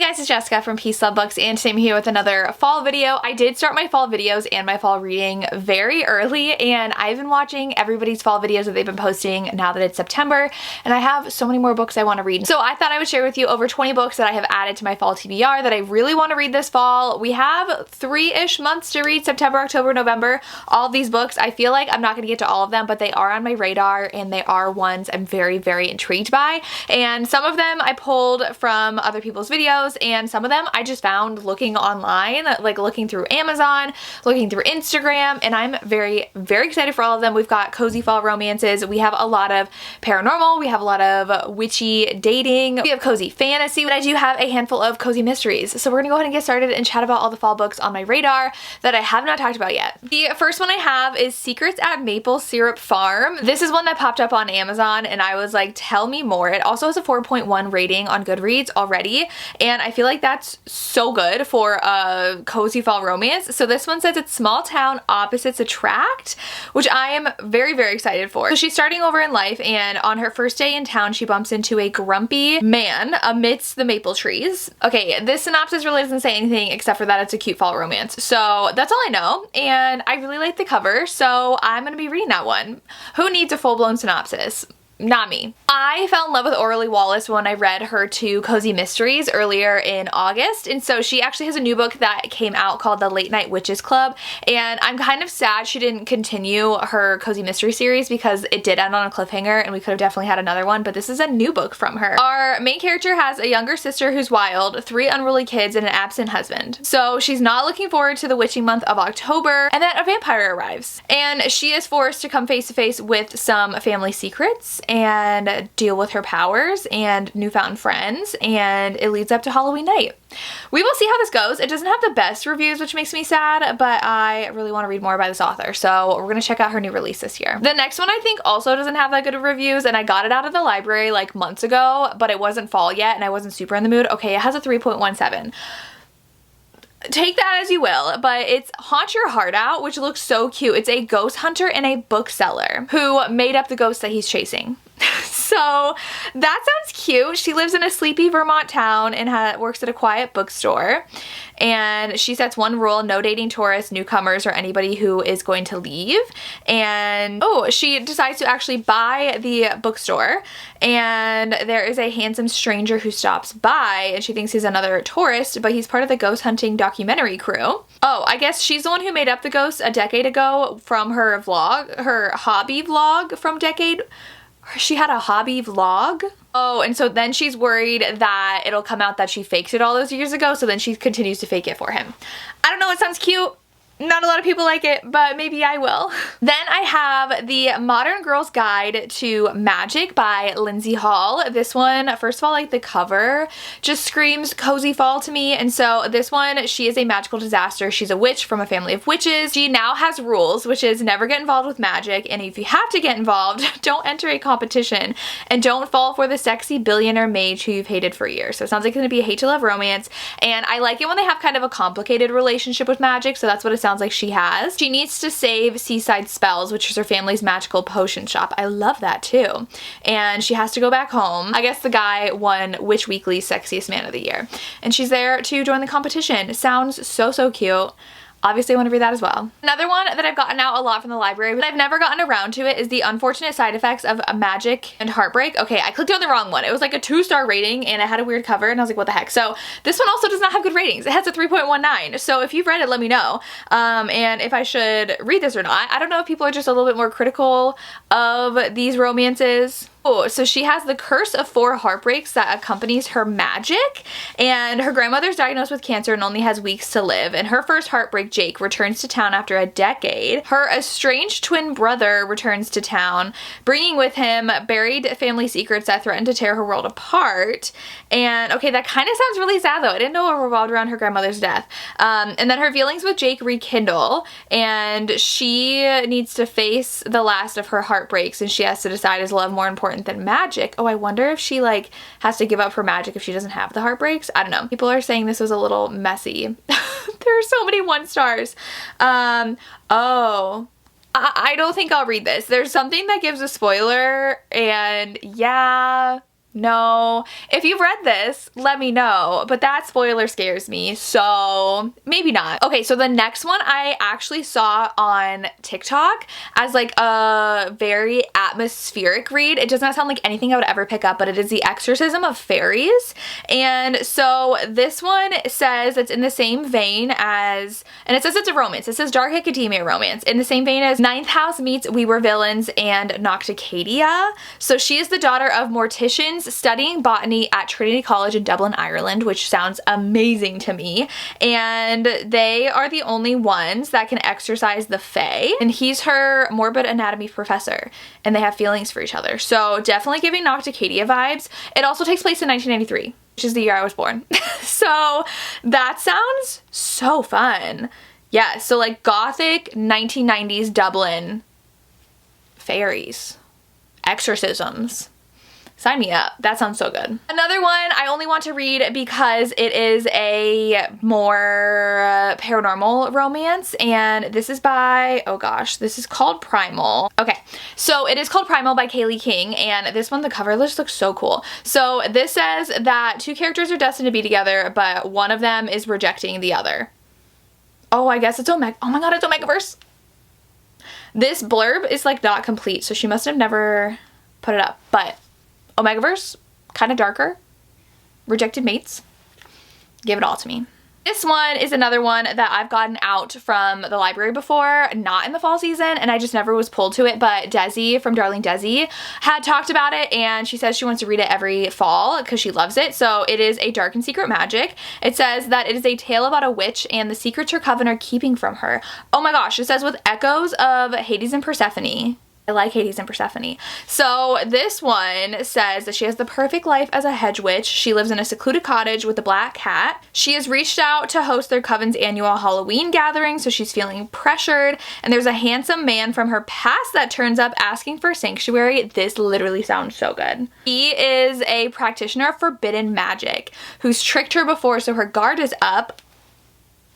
guys, it's Jessica from Peace Love Books, and today I'm here with another fall video. I did start my fall videos and my fall reading very early, and I've been watching everybody's fall videos that they've been posting now that it's September, and I have so many more books I want to read. So I thought I would share with you over 20 books that I have added to my fall TBR that I really want to read this fall. We have 3-ish months to read: September, October, November. All of these books, I feel like I'm not going to get to all of them, but they are on my radar, and they are ones I'm very, very intrigued by. And some of them I pulled from other people's videos, and some of them I just found looking online, like looking through Amazon, looking through Instagram, and I'm very, very excited for all of them. We've got cozy fall romances, we have a lot of paranormal, we have a lot of witchy dating, we have cozy fantasy, but I do have a handful of cozy mysteries. So we're gonna go ahead and get started and chat about all the fall books on my radar that I have not talked about yet. The first one I have is Secrets at Maple Syrup Farm. This is one that popped up on Amazon, and I was like, tell me more. It also has a 4.1 rating on Goodreads already, and I feel like that's so good for a cozy fall romance. So this one says it's small town opposites attract, which I am very, very excited for. So she's starting over in life, and on her first day in town, she bumps into a grumpy man amidst the maple trees. Okay, this synopsis really doesn't say anything except for that it's a cute fall romance. So that's all I know, and I really like the cover, so I'm gonna be reading that one. Who needs a full-blown synopsis? Not me. I fell in love with Orly Wallace when I read her two cozy mysteries earlier in August, and so she actually has a new book that came out called The Late Night Witches Club, and I'm kind of sad she didn't continue her cozy mystery series because it did end on a cliffhanger and we could have definitely had another one, but this is a new book from her. Our main character has a younger sister who's wild, 3 unruly kids, and an absent husband. So she's not looking forward to the witching month of October, and then a vampire arrives, and she is forced to come face to face with some family secrets and deal with her powers and newfound friends, and it leads up to Halloween night. We will see how this goes. It doesn't have the best reviews, which makes me sad, but I really want to read more by this author, so we're gonna check out her new release this year. The next one I think also doesn't have that good of reviews, and I got it out of the library like months ago, but it wasn't fall yet and I wasn't super in the mood. Okay, it has a 3.17. Take that as you will, but it's Haunt Your Heart Out, which looks so cute. It's a ghost hunter and a bookseller who made up the ghost that he's chasing. So that sounds cute. She lives in a sleepy Vermont town and works at a quiet bookstore. And she sets one rule: no dating tourists, newcomers, or anybody who is going to leave. And she decides to actually buy the bookstore, and there is a handsome stranger who stops by, and she thinks he's another tourist, but he's part of the ghost hunting documentary crew. Oh, I guess she's the one who made up the ghost a decade ago from her vlog, her hobby vlog from decade. She had a hobby vlog. Oh, and so then she's worried that it'll come out that she faked it all those years ago, so then she continues to fake it for him. I don't know, it sounds cute. Not a lot of people like it, but maybe I will. Then I have The Modern Girl's Guide to Magic by Lindsay Hall. This one, first of all, like the cover just screams cozy fall to me. And so this one, she is a magical disaster. She's a witch from a family of witches. She now has rules, which is never get involved with magic. And if you have to get involved, don't enter a competition and don't fall for the sexy billionaire mage who you've hated for years. So it sounds like it's gonna be a hate to love romance. And I like it when they have kind of a complicated relationship with magic. So that's what it sounds like she has. She needs to save Seaside Spells, which is her family's magical potion shop. I love that too. And she has to go back home. I guess the guy won Witch Weekly's Sexiest Man of the Year. And she's there to join the competition. It sounds so, so cute. Obviously I want to read that as well. Another one that I've gotten out a lot from the library, but I've never gotten around to it, is The Unfortunate Side Effects of Magic and Heartbreak. Okay, I clicked on the wrong one. It was like a 2-star rating and it had a weird cover, and I was like, what the heck? So this one also does not have good ratings. It has a 3.19. So if you've read it, let me know. And if I should read this or not. I don't know if people are just a little bit more critical of these romances. Oh, so she has the curse of 4 heartbreaks that accompanies her magic, and her grandmother's diagnosed with cancer and only has weeks to live, and her first heartbreak, Jake, returns to town after a decade. Her estranged twin brother returns to town, bringing with him buried family secrets that threaten to tear her world apart. And okay, that kind of sounds really sad though. I didn't know it revolved around her grandmother's death. And then her feelings with Jake rekindle, and she needs to face the last of her heartbreaks, and she has to decide, is love more important than magic? Oh, I wonder if she like has to give up her magic if she doesn't have the heartbreaks. I don't know. People are saying this was a little messy. There are so many 1 stars. Oh, I don't think I'll read this. There's something that gives a spoiler, and yeah, No. If you've read this, let me know, but that spoiler scares me, so maybe not. Okay, so the next one I actually saw on TikTok as like a very atmospheric read. It does not sound like anything I would ever pick up, but it is The Exorcism of Fairies. And so this one says it's in the same vein as, and it says it's a romance. It says dark academia romance, in the same vein as Ninth House meets We Were Villains and Nocticadia. So she is the daughter of morticians studying botany at Trinity College in Dublin, Ireland, which sounds amazing to me. And they are the only ones that can exorcise the fae. And he's her morbid anatomy professor, and they have feelings for each other. So definitely giving Nocticadia vibes. It also takes place in 1993, which is the year I was born. So that sounds so fun. Yeah, so like gothic 1990s Dublin fairies, exorcisms. Sign me up. That sounds so good. Another one I only want to read because it is a more paranormal romance, and this is by, oh gosh, this is called Primal. Okay, so it is called Primal by Kaylee King, and this one, the cover just looks so cool. So this says that two characters are destined to be together, but one of them is rejecting the other. Oh, I guess it's Omega. Oh my god, it's Omegaverse. This blurb is like not complete, so she must have never put it up, but Omegaverse, kind of darker, rejected mates, give it all to me. This one is another one that I've gotten out from the library before, not in the fall season, and I just never was pulled to it, but Desi from Darling Desi had talked about it, and she says she wants to read it every fall because she loves it. So it is A Dark and Secret Magic. It says that it is a tale about a witch and the secrets her coven are keeping from her. Oh my gosh, it says with echoes of Hades and Persephone. I like Hades and Persephone. So this one says that she has the perfect life as a hedge witch. She lives in a secluded cottage with a black cat. She has reached out to host their coven's annual Halloween gathering, so she's feeling pressured. And there's a handsome man from her past that turns up asking for sanctuary. This literally sounds so good. He is a practitioner of forbidden magic who's tricked her before, so her guard is up.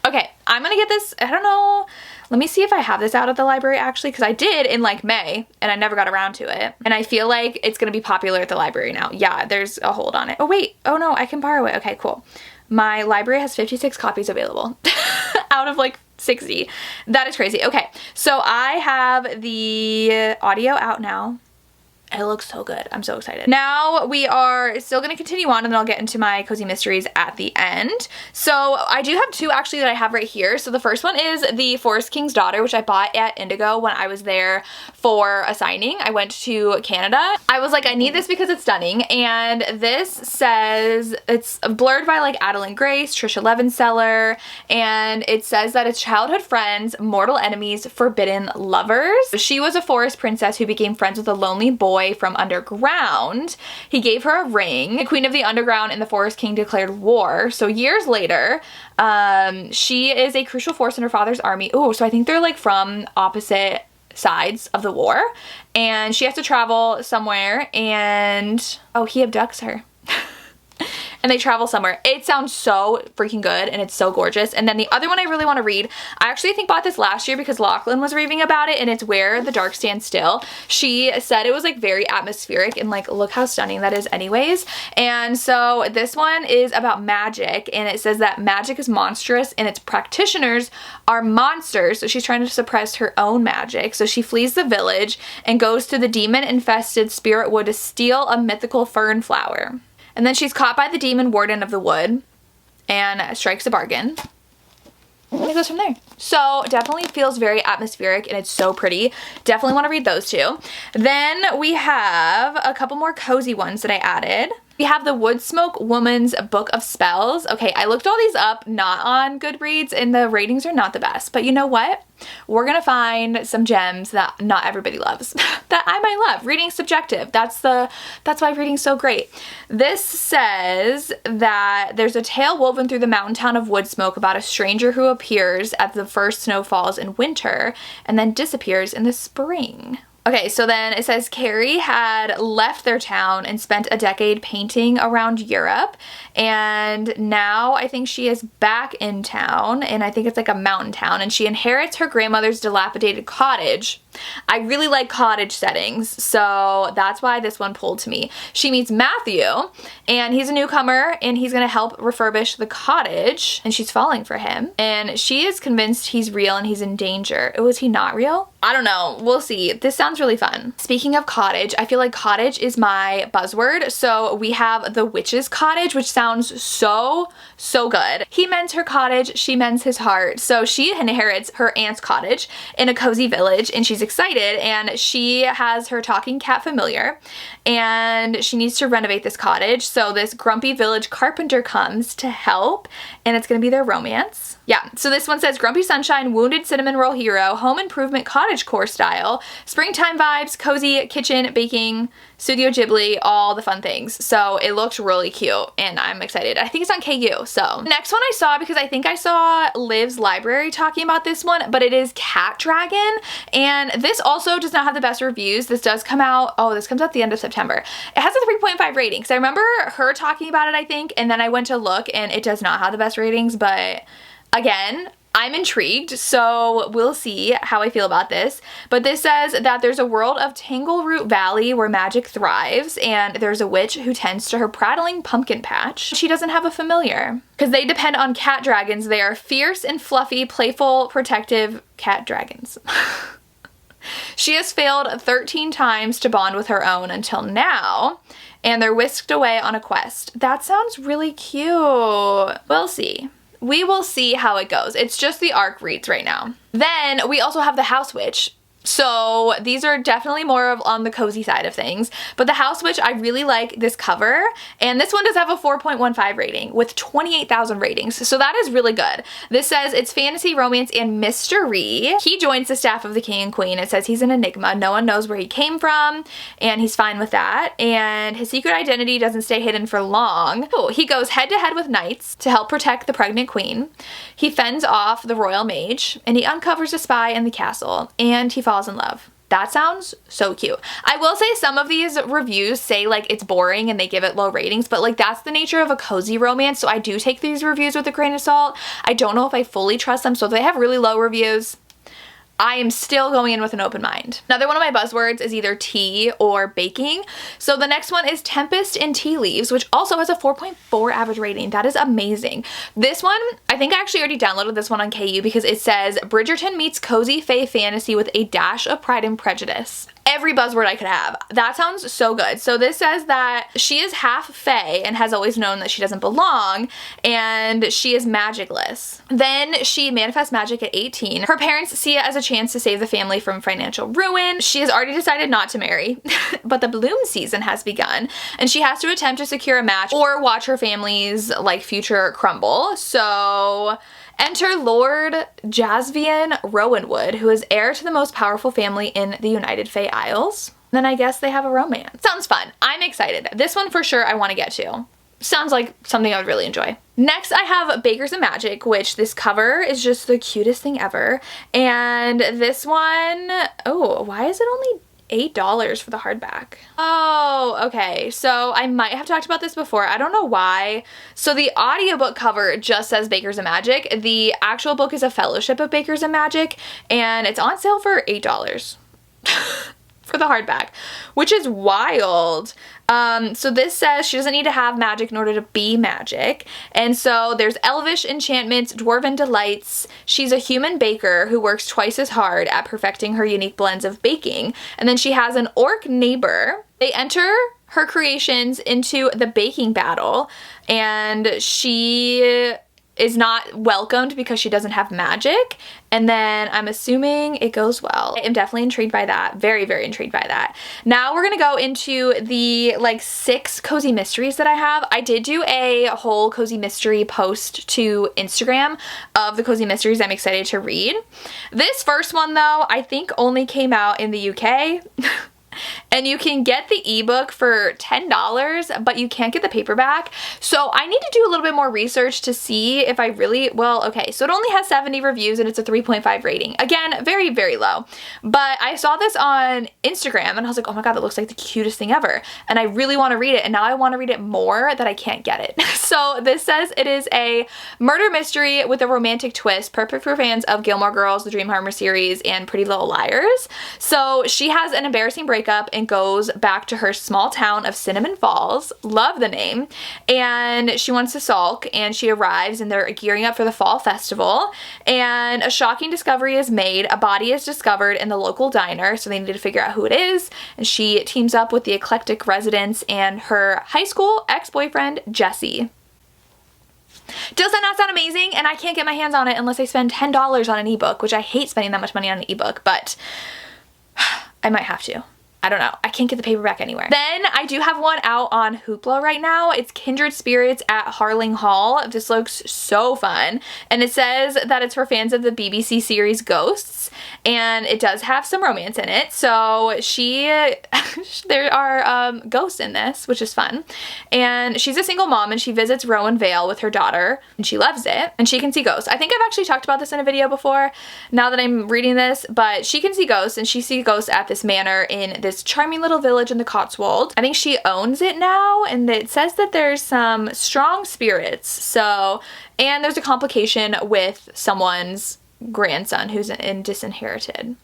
Okay, I'm gonna get this, I don't know. Let me see if I have this out at the library actually, because I did in like May and I never got around to it. And I feel like it's gonna be popular at the library now. Yeah, there's a hold on it. Oh wait, oh no, I can borrow it. Okay, cool. My library has 56 copies available out of like 60. That is crazy. Okay, so I have the audio out now. It looks so good. I'm so excited. Now we are still going to continue on, and then I'll get into my cozy mysteries at the end. So I do have two actually that I have right here. So the first one is The Forest King's Daughter, which I bought at Indigo when I was there for a signing. I went to Canada. I was like, I need this because it's stunning. And this says, it's blurred by like Adeline Grace, Trisha Levenseller, and it says that it's childhood friends, mortal enemies, forbidden lovers. She was a forest princess who became friends with a lonely boy from underground. He gave her a ring. The queen of the underground and the forest king declared war. So years later, she is a crucial force in her father's army. Oh, so I think they're like from opposite sides of the war. And she has to travel somewhere, and oh, he abducts her. And they travel somewhere. It sounds so freaking good, and it's so gorgeous. And then the other one I really want to read, I actually think bought this last year because Lachlan was raving about it, and it's Where the Dark Stands Still. She said it was like very atmospheric, and like look how stunning that is anyways. And so this one is about magic, and it says that magic is monstrous and its practitioners are monsters. So she's trying to suppress her own magic. So she flees the village and goes to the demon-infested spirit wood to steal a mythical fern flower. And then she's caught by the demon warden of the wood and strikes a bargain. And it goes from there. So definitely feels very atmospheric, and it's so pretty. Definitely want to read those two. Then we have a couple more cozy ones that I added. We have the Woodsmoke Woman's Book of Spells. Okay, I looked all these up, not on Goodreads, and the ratings are not the best. But you know what? We're gonna find some gems that not everybody loves, that I might love. Reading's subjective. That's why reading's so great. This says that there's a tale woven through the mountain town of Woodsmoke about a stranger who appears as the first snow falls in winter and then disappears in the spring. Okay, so then it says Carrie had left their town and spent a decade painting around Europe, and now I think she is back in town, and I think it's like a mountain town, and she inherits her grandmother's dilapidated cottage. I really like cottage settings, so that's why this one pulled to me. She meets Matthew, and he's a newcomer, and he's gonna help refurbish the cottage, and she's falling for him, and she is convinced he's real and he's in danger. Oh, is he not real? I don't know. We'll see. This sounds really fun. Speaking of cottage, I feel like cottage is my buzzword. So we have the witch's cottage, which sounds so good. He mends her cottage, she mends his heart. So she inherits her aunt's cottage in a cozy village, and she's excited, and she has her talking cat familiar, and she needs to renovate this cottage. So this grumpy village carpenter comes to help, and it's gonna be their romance. Yeah, so this one says Grumpy Sunshine, Wounded Cinnamon Roll Hero, Home Improvement Cottagecore style, springtime vibes, cozy kitchen, baking, Studio Ghibli, all the fun things. So it looks really cute, and I'm excited. I think it's on KU. So next one I saw, because I think I saw Liv's Library talking about this one, but it is Cat Dragon, and this also does not have the best reviews. This does come out, oh, this comes out the end of September. It has a 3.5 rating, because I remember her talking about it, I think, and then I went to look, and it does not have the best ratings, but again, I'm intrigued, so we'll see how I feel about this. But this says that there's a world of Tangleroot Valley where magic thrives, and there's a witch who tends to her prattling pumpkin patch. She doesn't have a familiar, because they depend on cat dragons. They are fierce and fluffy, playful, protective cat dragons. She has failed 13 times to bond with her own until now, and they're whisked away on a quest. That sounds really cute. We'll see. We will see how it goes. It's just the ARC reads right now. Then we also have the House Witch. So these are definitely more of on the cozy side of things, but the House Witch, I really like this cover, and this one does have a 4.15 rating with 28,000 ratings, so that is really good. This says it's fantasy, romance, and mystery. He joins the staff of the king and queen. It says he's an enigma. No one knows where he came from, and he's fine with that, and his secret identity doesn't stay hidden for long. Oh, he goes head to head with knights to help protect the pregnant queen. He fends off the royal mage, and he uncovers a spy in the castle, and he falls in love. That sounds so cute. I will say some of these reviews say like it's boring and they give it low ratings, but like that's the nature of a cozy romance, so I do take these reviews with a grain of salt. I don't know if I fully trust them, so if they have really low reviews, I am still going in with an open mind. Another one of my buzzwords is either tea or baking. So the next one is Tempest and Tea Leaves, which also has a 4.4 average rating. That is amazing. This one, I think I actually already downloaded this one on KU because it says Bridgerton meets cozy fae fantasy with a dash of Pride and Prejudice. Every buzzword I could have. That sounds so good. So this says that she is half fae and has always known that she doesn't belong, and she is magicless. Then she manifests magic at 18. Her parents see it as a chance to save the family from financial ruin. She has already decided not to marry, but the bloom season has begun, and she has to attempt to secure a match or watch her family's like future crumble. So enter Lord Jasvian Rowanwood, who is heir to the most powerful family in the United Fae Isles. Then I guess they have a romance. Sounds fun. I'm excited. This one for sure I want to get to. Sounds like something I would really enjoy. Next I have Bakers and Magic, which this cover is just the cutest thing ever. And this one, oh, why is it only $8 for the hardback? Oh, okay. So I might have talked about this before. I don't know why. So the audiobook cover just says Bakers and Magic. The actual book is A Fellowship of Bakers and Magic, and it's on sale for $8 for the hardback, which is wild. So this says she doesn't need to have magic in order to be magic. And so there's elvish enchantments, dwarven delights. She's a human baker who works twice as hard at perfecting her unique blends of baking. And then she has an orc neighbor. They enter her creations into the baking battle, and she is not welcomed because she doesn't have magic, and then I'm assuming it goes well. I am definitely intrigued by that. Very, very intrigued by that. Now we're gonna go into the like 6 cozy mysteries that I have. I did do a whole cozy mystery post to Instagram of the cozy mysteries I'm excited to read. This first one though, I think only came out in the UK. and you can get the ebook for $10, but you can't get the paperback. So I need to do a little bit more research to see if I really, well, okay, so it only has 70 reviews and it's a 3.5 rating. Again, very, very low. But I saw this on Instagram and I was like, oh my God, that looks like the cutest thing ever. And I really want to read it. And now I want to read it more that I can't get it. So this says it is a murder mystery with a romantic twist, perfect for fans of Gilmore Girls, the Dream Harmony series, and Pretty Little Liars. So she has an embarrassing breakup and goes back to her small town of Cinnamon Falls. Love the name. And she wants to sulk, and she arrives and they're gearing up for the fall festival. And a shocking discovery is made. A body is discovered in the local diner, so they need to figure out who it is. And she teams up with the eclectic residents and her high school ex-boyfriend, Jesse. Does that not sound amazing? And I can't get my hands on it unless I spend $10 on an ebook, which I hate spending that much money on an ebook, but I might have to. I don't know. I can't get the paperback anywhere. Then I do have one out on Hoopla right now. It's Kindred Spirits at Harling Hall. This looks so fun. And it says that it's for fans of the BBC series Ghosts. And it does have some romance in it. So there are ghosts in this, which is fun. And she's a single mom and she visits Rowan Vale with her daughter and she loves it. And she can see ghosts. I think I've actually talked about this in a video before now that I'm reading this, but she can see ghosts and she sees ghosts at this manor in this charming little village in the Cotswolds. I think she owns it now, and it says that there's some strong spirits. So, and there's a complication with someone's grandson who's disinherited.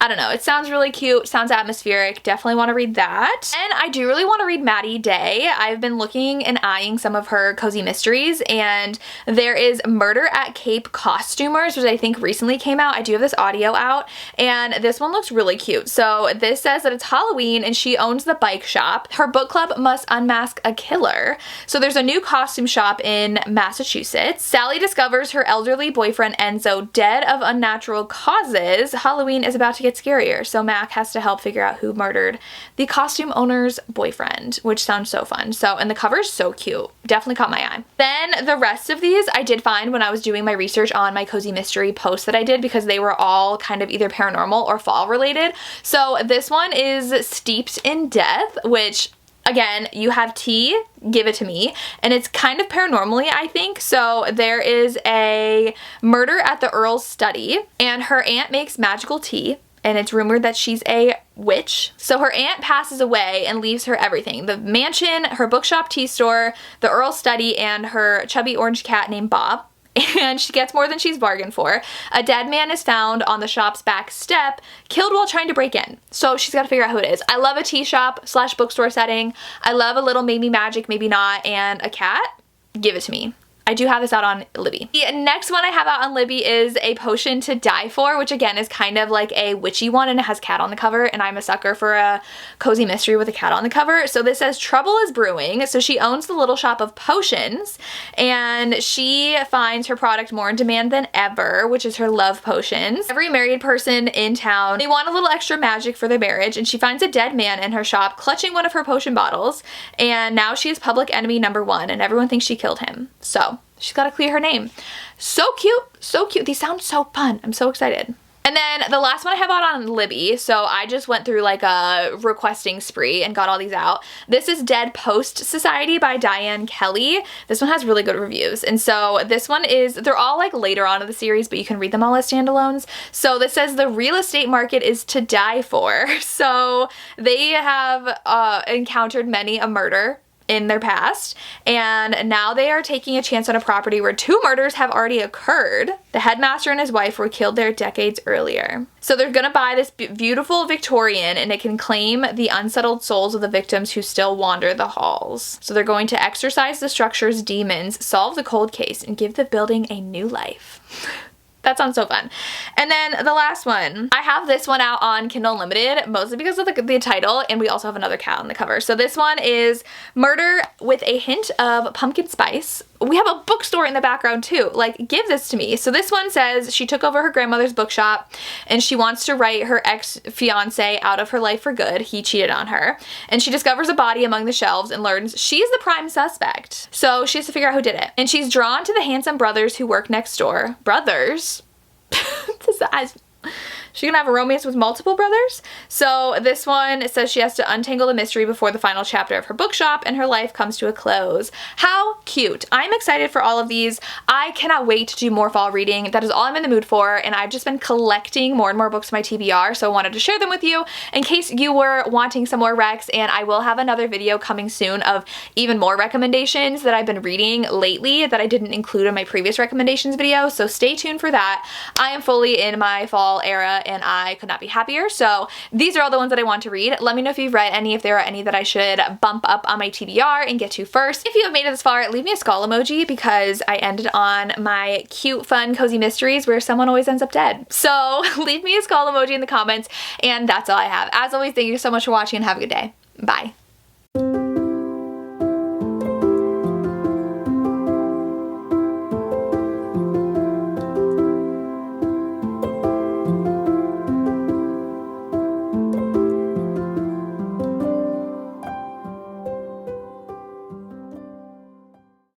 I don't know. It sounds really cute. Sounds atmospheric. Definitely want to read that. And I do really want to read Maddie Day. I've been looking and eyeing some of her cozy mysteries, and there is Murder at Cape Costumers, which I think recently came out. I do have this audio out, and this one looks really cute. So this says that it's Halloween and she owns the bike shop. Her book club must unmask a killer. So there's a new costume shop in Massachusetts. Sally discovers her elderly boyfriend Enzo dead of unnatural causes. Halloween is about to get scarier, so Mac has to help figure out who murdered the costume owner's boyfriend, which sounds so fun. So, and the cover is so cute. Definitely caught my eye. Then the rest of these I did find when I was doing my research on my cozy mystery posts that I did, because they were all kind of either paranormal or fall related. So this one is Steeped in Death, which again, you have tea, give it to me, and it's kind of paranormally, I think. So there is a murder at the Earl's study, and her aunt makes magical tea, and it's rumored that she's a witch. So her aunt passes away and leaves her everything: the mansion, her bookshop, tea store, the Earl's study, and her chubby orange cat named Bob. And she gets more than she's bargained for. A dead man is found on the shop's back step, killed while trying to break in. So she's got to figure out who it is. I love a tea shop / bookstore setting. I love a little maybe magic, maybe not, and a cat. Give it to me. I do have this out on Libby. The next one I have out on Libby is A Potion to Die For, which again is kind of like a witchy one, and it has cat on the cover, and I'm a sucker for a cozy mystery with a cat on the cover. So this says trouble is brewing. So she owns the little shop of potions, and she finds her product more in demand than ever, which is her love potions. Every married person in town, they want a little extra magic for their marriage, and she finds a dead man in her shop clutching one of her potion bottles, and now she is public enemy #1, and everyone thinks she killed him. So she's got to clear her name. So cute, so cute. These sound so fun. I'm so excited. And then the last one I have out on Libby, so I just went through like a requesting spree and got all these out. This is Dead Post Society by Diane Kelly. This one has really good reviews. And so this one is, they're all like later on in the series, but you can read them all as standalones. So this says the real estate market is to die for. So they have encountered many a murder in their past, and now they are taking a chance on a property where 2 murders have already occurred. The headmaster and his wife were killed there decades earlier. So they're gonna buy this beautiful Victorian, and it can claim the unsettled souls of the victims who still wander the halls. So they're going to exorcise the structure's demons, solve the cold case, and give the building a new life. That sounds so fun. And then the last one, I have this one out on Kindle Unlimited, mostly because of the title, and we also have another cat on the cover. So this one is Murder with a Hint of Pumpkin Spice. We have a bookstore in the background too. Like, give this to me. So this one says she took over her grandmother's bookshop and she wants to write her ex-fiance out of her life for good. He cheated on her. And she discovers a body among the shelves and learns she's the prime suspect. So she has to figure out who did it. And she's drawn to the handsome brothers who work next door. Brothers? She's gonna have a romance with multiple brothers. So this one says she has to untangle the mystery before the final chapter of her bookshop and her life comes to a close. How cute. I'm excited for all of these. I cannot wait to do more fall reading. That is all I'm in the mood for, and I've just been collecting more and more books in my TBR, so I wanted to share them with you in case you were wanting some more recs, and I will have another video coming soon of even more recommendations that I've been reading lately that I didn't include in my previous recommendations video, so stay tuned for that. I am fully in my fall era and I could not be happier, so these are all the ones that I want to read. Let me know if you've read any, if there are any that I should bump up on my TBR and get to first. If you have made it this far, leave me a skull emoji because I ended on my cute, fun, cozy mysteries where someone always ends up dead. So leave me a skull emoji in the comments, and that's all I have. As always, thank you so much for watching and have a good day. Bye.